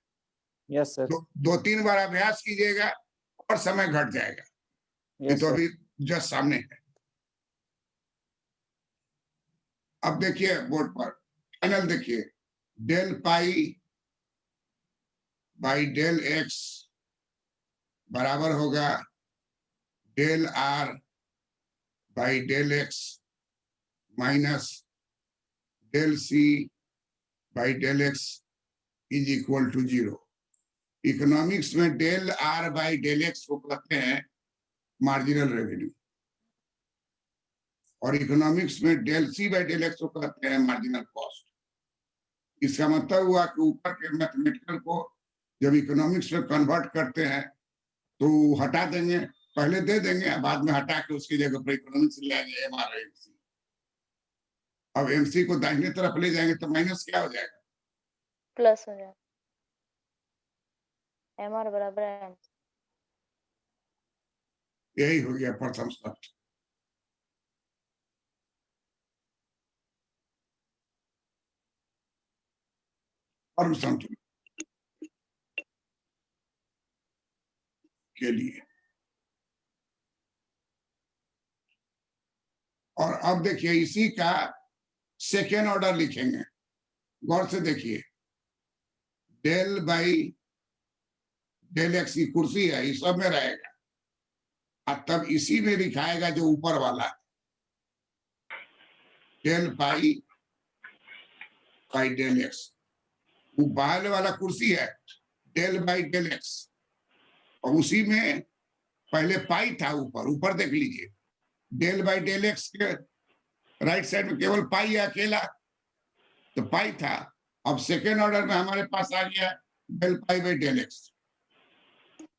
Yes sir. 2-3 बार अभ्यास कीजिएगा और समय घट जाएगा। ये यस तो सर। अभी जस्ट सामने है। अब देखिए बोर्ड पर फाइनल देखिए, del pi by del X बराबर होगा del R by del X minus del C by del X is equal to 0। Economics में del R by del X को कहते हैं मार्जिनल रेवेन्यू, और इकोनॉमिक्स में del C by del X को कहते हैं मार्जिनल कॉस्ट। इसका मतलब हुआ कि ऊपर के मैथमेटिकल को जब इकोनॉमिक्स में कन्वर्ट करते हैं तो हटा देंगे, पहले दे देंगे, बाद में हटा के उसकी जगह पर इकोनॉमिक्स ले आएंगे MR MC। अब MC को दाहिने तरफ ले जाएंगे तो माइनस क्या हो जाएगा, प्लस हो जाएगा। MR बराबर MC। यही हो गया प्रथम शर्त। और संतुलन के लिए। और अब देखिए इसी का सेकेंड ऑर्डर लिखेंगे, गौर से देखिए, डेल बाई डेल एक्स की कुर्सी है, इस सब में रहेगा, और तब इसी में लिखाएगा जो ऊपर वाला del pi by del X. वो बाहर वाला कुर्सी है डेल बाई डेल एक्स, और उसी में पहले पाई था, ऊपर ऊपर देख लीजिए, डेल बाई डेल एक्स के राइट साइड में केवल पाई है अकेला, तो पाई था। अब सेकेंड ऑर्डर में हमारे पास आ गया del pi by del X.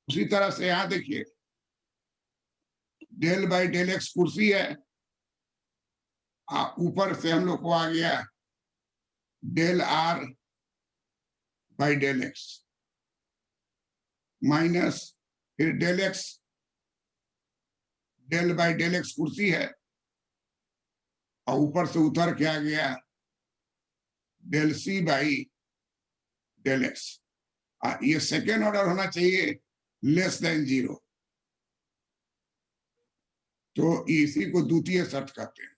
उसी तरह से यहां देखिए, डेल बाई डेल एक्स कुर्सी है, ऊपर से हम लोग को आ गया del R by del X minus फिर del X, del by del X कुर्सी है, और ऊपर से उतर के आ गया del C by del X. ये सेकेंड ऑर्डर होना चाहिए लेस देन 0, तो इसी को द्वितीय शर्त कहते हैं।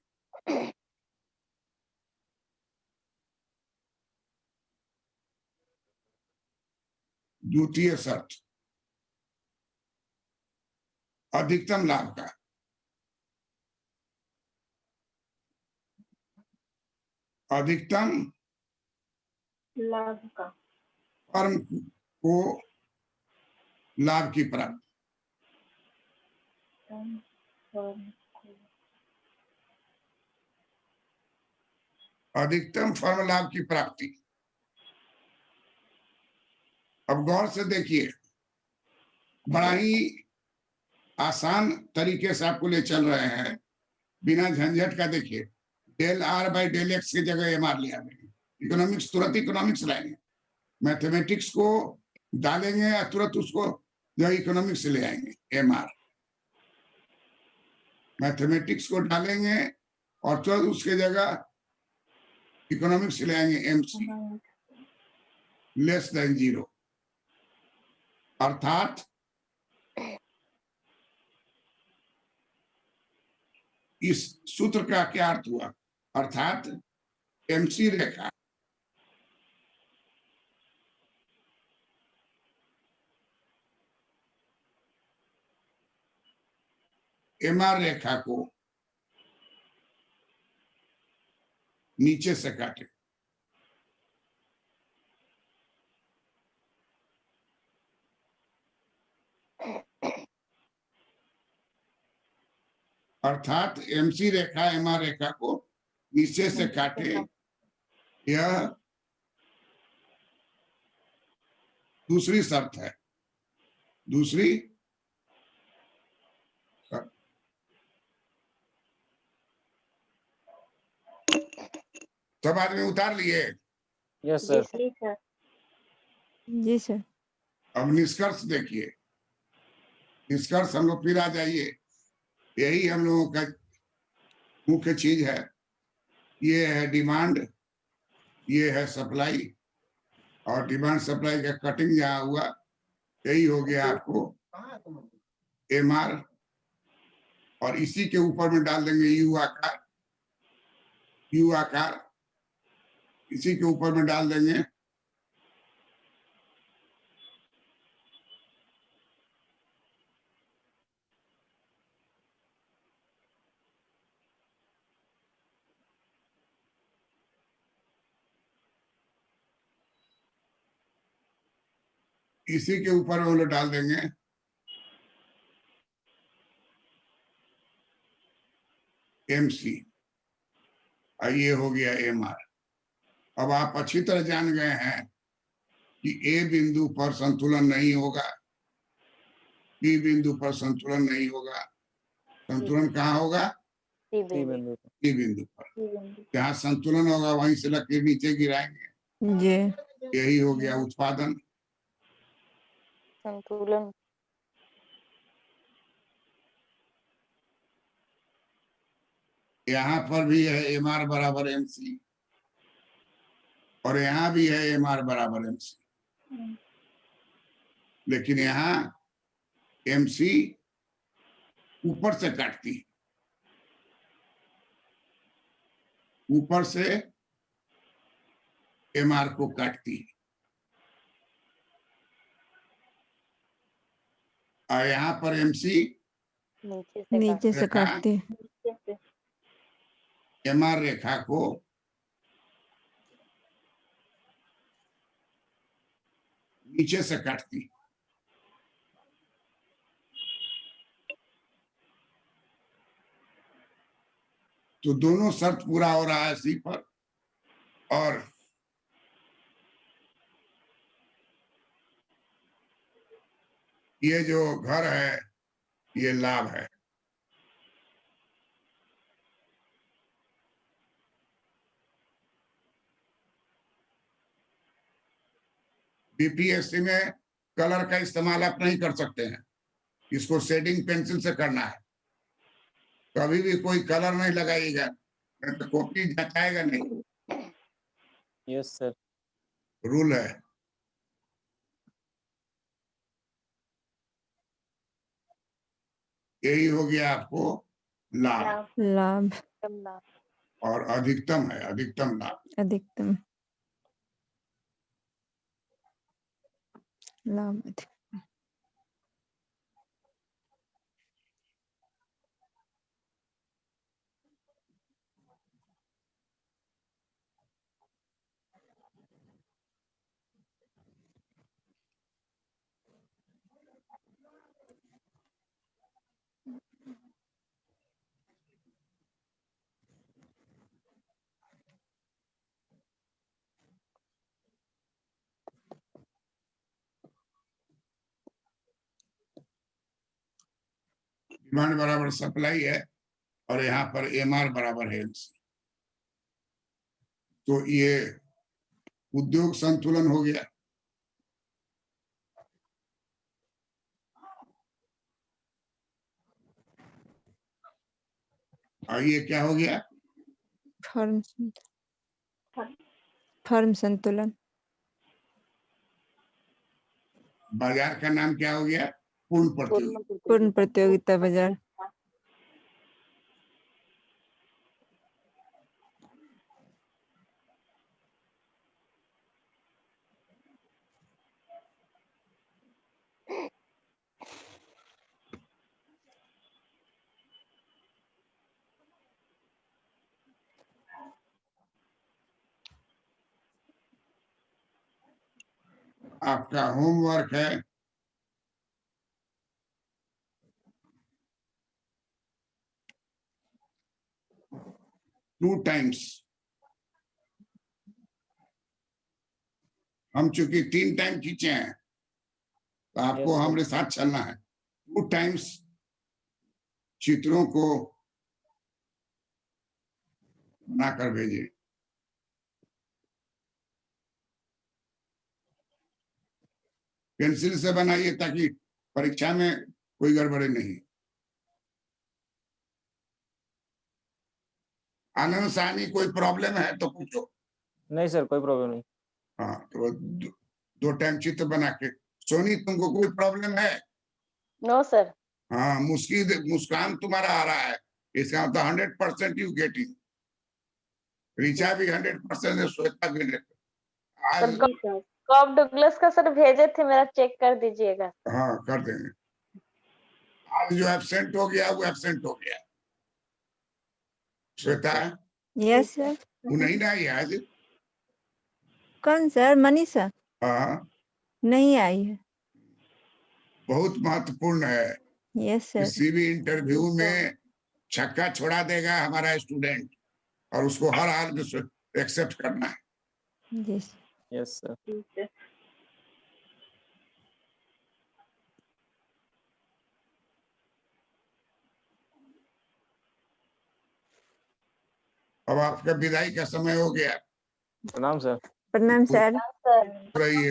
द्वितीय शर्त अधिकतम लाभ का, अधिकतम लाभ का, फर्म को लाभ की प्राप्ति, अधिकतम फर्म लाभ की प्राप्ति। अब गौर से देखिए, बड़ा ही आसान तरीके से आपको ले चल रहे हैं, बिना झंझट का। देखिए, del R by del X की जगह एम आर लिया, इकोनॉमिक्स तुरंत इकोनॉमिक्स लाएंगे, मैथमेटिक्स को डालेंगे या तुरंत उसको जो इकोनॉमिक्स से ले आएंगे एम आर। मैथमेटिक्स को डालेंगे और तुरंत उसके जगह इकोनॉमिक्स से ले आएंगे एम सी लेस देन 0। अर्थात इस सूत्र का क्या अर्थ हुआ? अर्थात एमसी रेखा एमआर रेखा को नीचे से काटे, अर्थात एमसी रेखा एमआर रेखा को नीचे से काटे। यह दूसरी शर्त है, दूसरी शर्त। सब आदमी उतार लिए? Yes sir. जी सर। अब निष्कर्ष देखिए, निष्कर्ष हम लोग फिर आ जाइए, यही हम लोगों का मुख्य चीज है। ये है डिमांड, ये है सप्लाई, और डिमांड सप्लाई का कटिंग जहां हुआ यही हो गया आपको एमआर, और इसी के ऊपर में डाल देंगे यू आकार, यू आकार इसी के ऊपर में डाल देंगे इसी के ऊपर में हम लोग डाल देंगे एमसी, और ये हो गया एमआर। अब आप अच्छी तरह जान गए हैं कि ए बिंदु पर संतुलन नहीं होगा, बी बिंदु पर संतुलन नहीं होगा, संतुलन कहाँ होगा? सी बिंदु पे। सी बिंदु पर। जहाँ संतुलन होगा वहीं से लकीर नीचे गिराएंगे। जी। यही हो गया उत्पादन। संतुलन। यहाँ पर भी है एमआर बराबर एमसी, और यहाँ भी है एमआर बराबर एमसी, लेकिन यहाँ एमसी ऊपर से काटती है, ऊपर से एमआर को काटती है, और यहाँ पर एमसी नीचे से काटते। एमआर रेखा को नीचे से काटती। तो दोनों शर्त पूरा हो रहा है सी पर, और ये जो घर है ये लाभ है। बीपीएससी में कलर का इस्तेमाल आप नहीं कर सकते हैं, इसको शेडिंग पेंसिल से करना है। कभी भी कोई कलर नहीं लगाइएगा, नहीं तो कॉपी जचाएगा नहीं, यस सर। रूल है। यही हो गया आपको लाभ, लाभ, लाभ। और अधिकतम है, अधिकतम लाभ। अधिकतम लाभ, डिमांड बराबर सप्लाई है, और यहाँ पर एमआर बराबर है एमसी। तो ये उद्योग संतुलन हो गया। और ये क्या हो गया? फर्म फर्म संतुलन। बाजार का नाम क्या हो गया? पूर्ण प्रतियोगिता। पूर्ण प्रतियोगिता बाजार। आपका होमवर्क है टू टाइम्स, हम चूंकि 3 टाइम खींचे हैं तो आपको Yes, sir. हमारे साथ चलना है। 2 टाइम्स चित्रों को बनाकर भेजिए। पेंसिल से बनाइए ताकि परीक्षा में कोई गड़बड़ी नहीं। आनंद साहनी, कोई प्रॉब्लम है तो पूछो। नहीं सर, कोई प्रॉब्लम नहीं। हाँ, तो 2 टाइम चित्र बना के। सोनी, तुमको कोई प्रॉब्लम है? No sir. हाँ, मुस्कान तुम्हारा आ रहा है, इसका मतलब 100% यू गेटिंग। ऋचा भी 100% है, श्वेता भी 100%। आज कॉब डगलस का सर भेजे थे, मेरा चेक कर दीजिएगा। हाँ, कर देंगे। आज जो एब्सेंट हो गया वो एब्सेंट हो गया। Shweta, yes sir. वो नहीं ना आई आज? कौन सर? मनीषा हाँ, नहीं आई है। बहुत महत्वपूर्ण है। Yes sir. किसी भी इंटरव्यू में छक्का छोड़ा देगा हमारा स्टूडेंट, और उसको हर हाल में एक्सेप्ट करना है। यस। Yes sir. अब आपका विदाई का समय हो गया। प्रणाम सर। प्रणाम सर। रहिए।